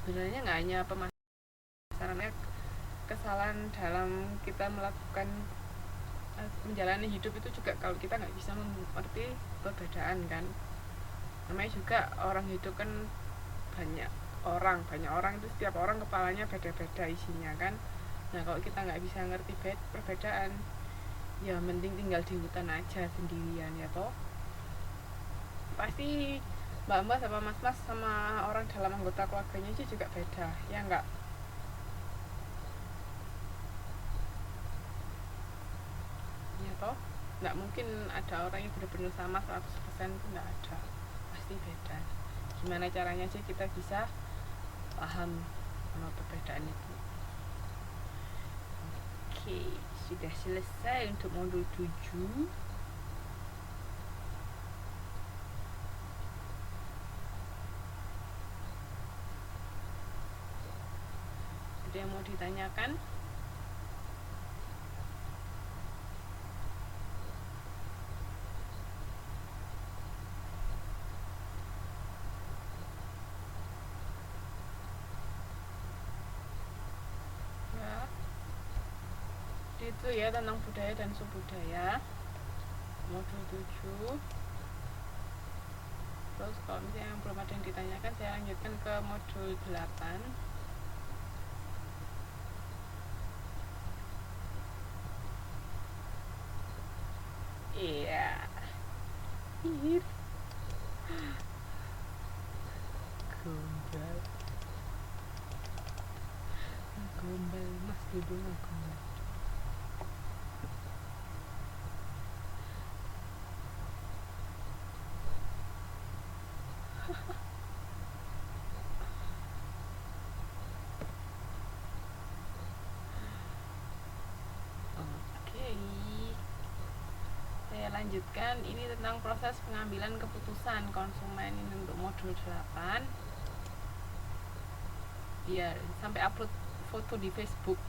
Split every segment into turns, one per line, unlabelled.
sebenarnya nggak hanya pemasarannya, kesalahan dalam kita melakukan menjalani hidup itu juga kalau kita nggak bisa mengerti perbedaan kan. Namanya juga orang hidup kan banyak orang itu setiap orang kepalanya beda-beda isinya kan. Nah kalau kita nggak bisa ngerti perbedaan, ya mending tinggal di hutan aja sendirian ya toh. Pasti mbak-mbak sama mas-mas sama orang dalam anggota keluarganya aja juga beda ya enggak. Ya toh, nggak mungkin ada orang yang benar-benar sama 100% itu nggak ada, pasti beda. Gimana caranya sih kita bisa paham sama perbedaan itu. Oke, sudah selesai untuk modul 7. Ada yang mau ditanyakan? Itu ya tentang budaya dan subbudaya modul 7. Terus kalau misalnya yang belum ada yang ditanyakan, saya lanjutkan ke modul 8. Iya. Gombal. Gombal mas judulnya gombal. Lanjutkan, ini tentang proses pengambilan keputusan konsumen ini untuk modul 8. Biar sampai upload foto di Facebook.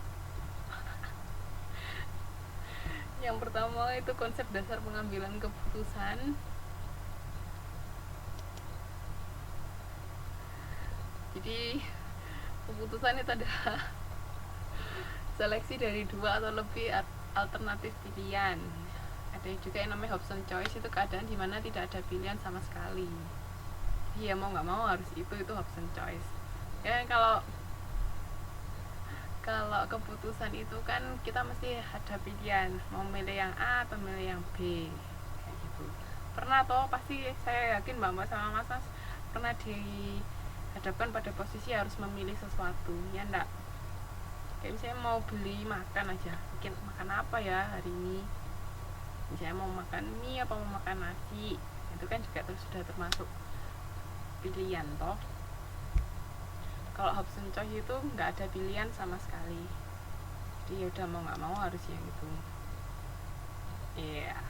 Yang pertama itu konsep dasar pengambilan keputusan. Jadi keputusan itu ada seleksi dari 2 atau lebih alternatif pilihan. Ada juga yang namanya Hobson choice, itu keadaan dimana tidak ada pilihan sama sekali. Iya mau nggak mau harus itu Hobson choice. Ya kalau keputusan itu kan kita mesti ada pilihan, mau milih yang A atau milih yang B kayak gitu. Pernah toh, pasti saya yakin mbak sama mas pernah dihadapkan pada posisi harus memilih sesuatu ya enggak. Kayak misalnya mau beli makan aja, bikin makan apa ya hari ini, misalnya mau makan mie apa mau makan nasi, itu kan juga sudah termasuk pilihan toh. Kalau Hobson choice itu nggak ada pilihan sama sekali, jadi ya udah mau nggak mau harus yang itu. Iya. Yeah.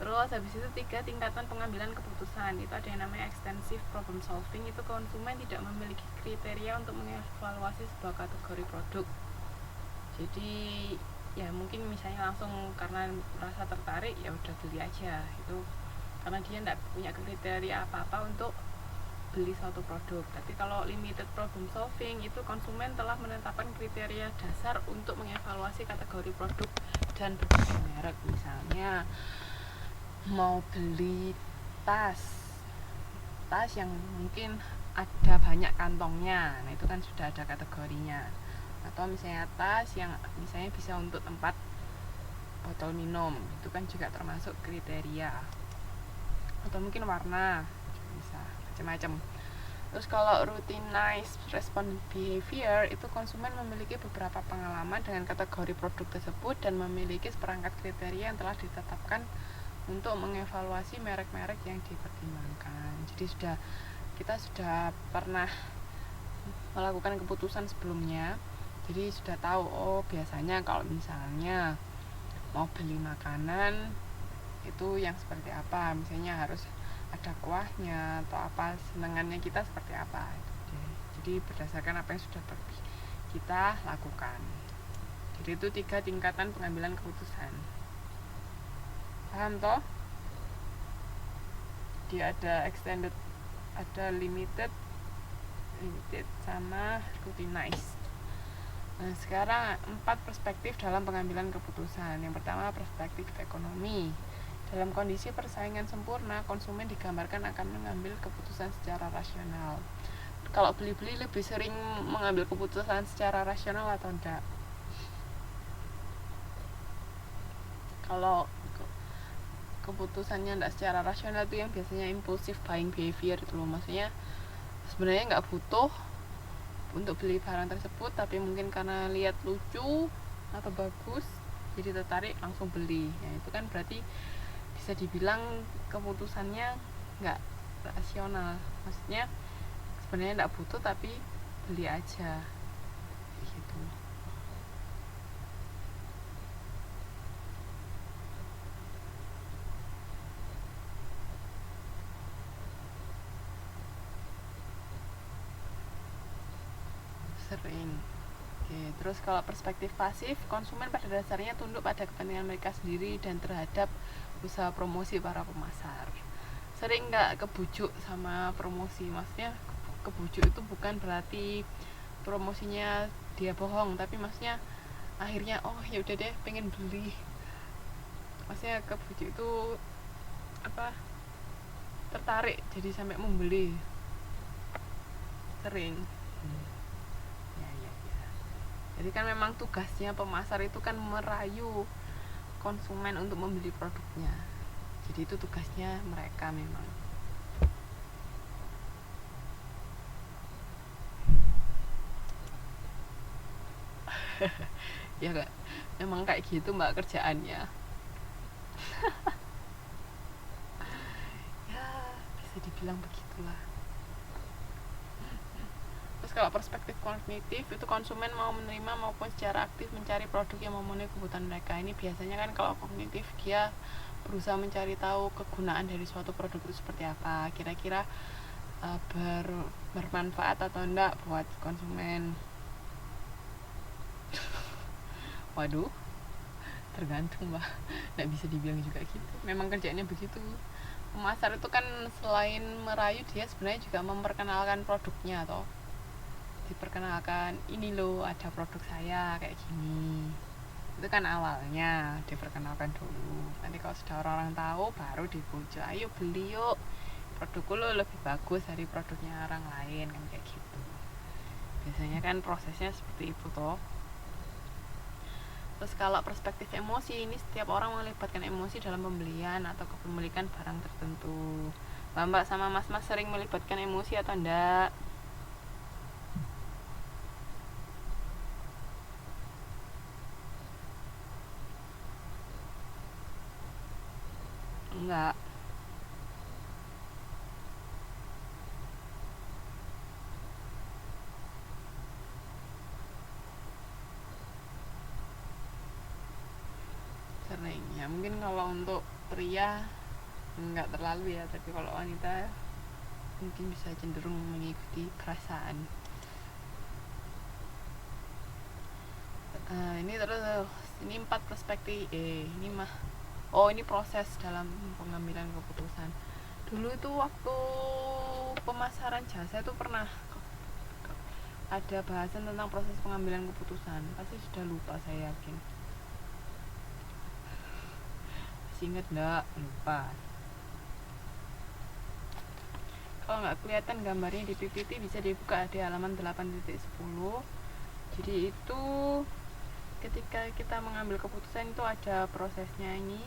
Terus habis itu 3 tingkatan pengambilan keputusan, itu ada yang namanya extensive problem solving, itu konsumen tidak memiliki kriteria untuk mengevaluasi sebuah kategori produk. Jadi ya mungkin misalnya langsung karena merasa tertarik ya udah beli aja itu, karena dia tidak punya kriteria apa-apa untuk beli suatu produk. Tapi kalau limited problem solving itu konsumen telah menetapkan kriteria dasar untuk mengevaluasi kategori produk dan berbagai merek. Misalnya mau beli tas yang mungkin ada banyak kantongnya, nah itu kan sudah ada kategorinya. Atau misalnya tas yang misalnya bisa untuk tempat botol minum, itu kan juga termasuk kriteria. Atau mungkin warna, bisa macam-macam. Terus kalau routinized response behavior, itu konsumen memiliki beberapa pengalaman dengan kategori produk tersebut dan memiliki seperangkat kriteria yang telah ditetapkan untuk mengevaluasi merek-merek yang dipertimbangkan. Jadi kita sudah pernah melakukan keputusan sebelumnya, jadi sudah tahu oh biasanya kalau misalnya mau beli makanan itu yang seperti apa, misalnya harus ada kuahnya atau apa, senangannya kita seperti apa. Jadi berdasarkan apa yang sudah kita lakukan. Jadi itu 3 tingkatan pengambilan keputusan. Paham toh? Dia ada extended, ada limited, limited sama routinized. Nah, sekarang 4 perspektif dalam pengambilan keputusan. Yang pertama, perspektif ekonomi. Dalam kondisi persaingan sempurna, konsumen digambarkan akan mengambil keputusan secara rasional. Kalau beli-beli lebih sering mengambil keputusan secara rasional atau enggak? Kalau keputusannya enggak secara rasional itu yang biasanya impulsive buying behavior itu loh. Maksudnya sebenarnya enggak butuh untuk beli barang tersebut, tapi mungkin karena lihat lucu atau bagus jadi tertarik langsung beli. Ya itu kan berarti bisa dibilang keputusannya nggak rasional. Maksudnya sebenarnya nggak butuh tapi beli aja gitu. Sering. Oke, terus kalau perspektif pasif, konsumen pada dasarnya tunduk pada kepentingan mereka sendiri dan terhadap usaha promosi para pemasar. Sering nggak kebujuk sama promosi. Maksudnya kebujuk itu bukan berarti promosinya dia bohong, tapi maksudnya akhirnya oh ya udah deh pengen beli. Maksudnya kebujuk itu apa, tertarik jadi sampai membeli. Sering. Jadi kan memang tugasnya pemasar itu kan merayu konsumen untuk membeli produknya. Jadi itu tugasnya mereka memang. Ya gak? Memang kayak gitu mbak kerjaannya. Ya bisa dibilang begitulah. Kalau perspektif kognitif itu konsumen mau menerima maupun secara aktif mencari produk yang memenuhi kebutuhan mereka. Ini biasanya kan kalau kognitif dia berusaha mencari tahu kegunaan dari suatu produk itu seperti apa, kira-kira bermanfaat atau enggak buat konsumen. Waduh, tergantung mbak, nggak bisa dibilang juga gitu. Memang kerjanya begitu. Pemasar itu kan selain merayu dia sebenarnya juga memperkenalkan produknya toh. Diperkenalkan, ini loh ada produk saya kayak gini. Itu kan awalnya diperkenalkan dulu. Nanti kalau sudah orang-orang tahu baru dibujuk, ayo beli yuk, produkku lo lebih bagus dari produknya orang lain kan kayak gitu. Biasanya kan prosesnya seperti itu toh. Terus kalau perspektif emosi, ini setiap orang melibatkan emosi dalam pembelian atau kepemilikan barang tertentu. Mbak sama mas-mas sering melibatkan emosi atau enggak? Enggak. Sering ya, mungkin kalau untuk pria enggak terlalu ya, tapi kalau wanita mungkin bisa cenderung mengikuti perasaan. Ini terus ini 4 perspektif ini mah ini proses dalam pengambilan keputusan. Dulu itu waktu pemasaran jasa itu pernah ada bahasan tentang proses pengambilan keputusan. Pasti sudah lupa saya yakin. Masih ingat enggak? Lupa. Kalau nggak kelihatan gambarnya di PPT bisa dibuka di halaman 8.10. Jadi itu ketika kita mengambil keputusan itu ada prosesnya ini.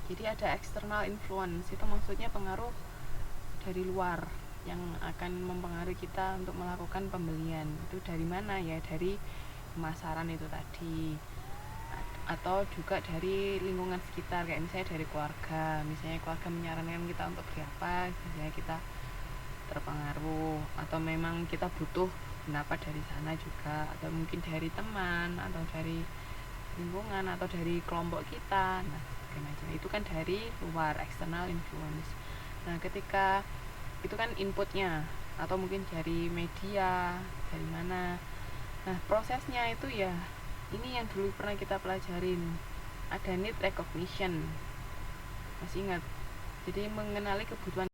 Jadi ada external influence, itu maksudnya pengaruh dari luar yang akan mempengaruhi kita untuk melakukan pembelian. Itu dari mana ya? Dari pemasaran itu tadi, atau juga dari lingkungan sekitar, kayak misalnya dari keluarga. Misalnya keluarga menyarankan kita untuk beli apa, misalnya kita terpengaruh, atau memang kita butuh pendapat dari sana juga, atau mungkin dari teman, atau dari lingkungan, atau dari kelompok kita. Nah macam itu kan dari luar, external influence. Nah ketika itu kan inputnya, atau mungkin dari media, dari mana. Nah prosesnya itu ya ini yang dulu pernah kita pelajarin, ada need recognition, masih ingat? Jadi mengenali kebutuhan